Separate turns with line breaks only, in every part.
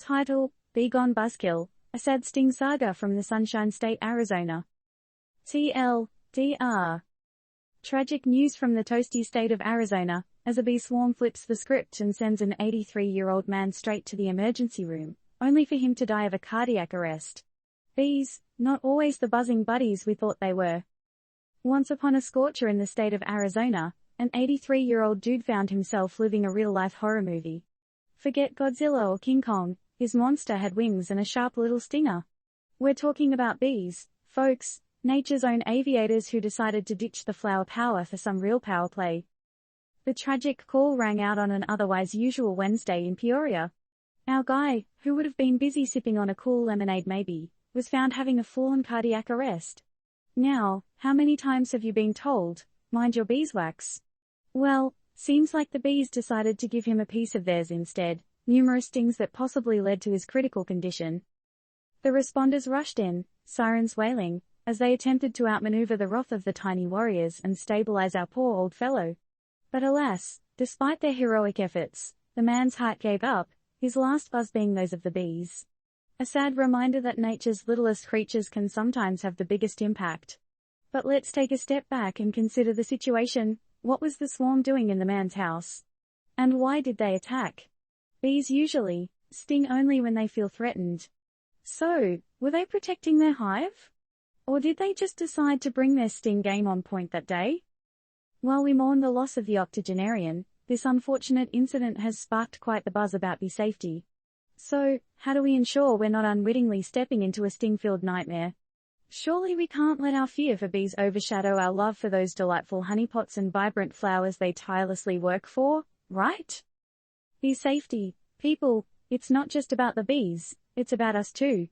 Title: Bee Gone Buzzkill, a sad sting saga from the Sunshine State, Arizona. TLDR. Tragic news from the toasty state of Arizona, as a bee swarm flips the script and sends an 83-year-old man straight to the emergency room, only for him to die of a cardiac arrest. Bees, not always the buzzing buddies we thought they were. Once upon a scorcher in the state of Arizona, an 83-year-old dude found himself living a real-life horror movie. Forget Godzilla or King Kong, his monster had wings and a sharp little stinger. We're talking about bees, folks, nature's own aviators who decided to ditch the flower power for some real power play. The tragic call rang out on an otherwise usual Wednesday in Peoria. Our guy, who would have been busy sipping on a cool lemonade maybe, was found having a full-on cardiac arrest. Now, how many times have you been told, mind your beeswax? Well, seems like the bees decided to give him a piece of theirs instead, numerous stings that possibly led to his critical condition. The responders rushed in, sirens wailing, as they attempted to outmaneuver the wrath of the tiny warriors and stabilize our poor old fellow. But alas, despite their heroic efforts, the man's heart gave up, his last buzz being those of the bees. A sad reminder that nature's littlest creatures can sometimes have the biggest impact. But let's take a step back and consider the situation. What was the swarm doing in the man's house? And why did they attack? Bees usually sting only when they feel threatened. So, were they protecting their hive? Or did they just decide to bring their sting game on point that day? While we mourn the loss of the octogenarian, this unfortunate incident has sparked quite the buzz about bee safety. So, how do we ensure we're not unwittingly stepping into a sting-filled nightmare? Surely we can't let our fear for bees overshadow our love for those delightful honeypots and vibrant flowers they tirelessly work for, right? Bee safety, people, it's not just about the bees, it's about us too.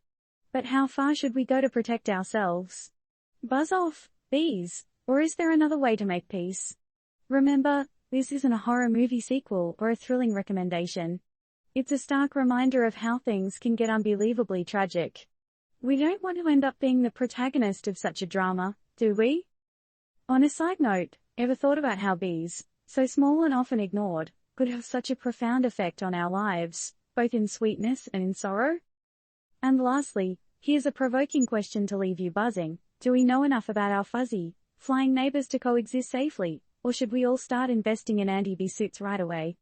But how far should we go to protect ourselves? Buzz off, bees, or is there another way to make peace? Remember, this isn't a horror movie sequel or a thrilling recommendation. It's a stark reminder of how things can get unbelievably tragic. We don't want to end up being the protagonist of such a drama, do we? On a side note, ever thought about how bees, so small and often ignored, could have such a profound effect on our lives, both in sweetness and in sorrow? And lastly, here's a provoking question to leave you buzzing. Do we know enough about our fuzzy, flying neighbors to coexist safely, or should we all start investing in anti-bee suits right away?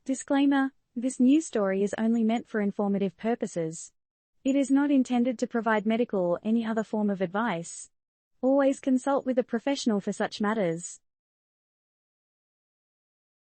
Disclaimer: this news story is only meant for informative purposes. It is not intended to provide medical or any other form of advice. Always consult with a professional for such matters.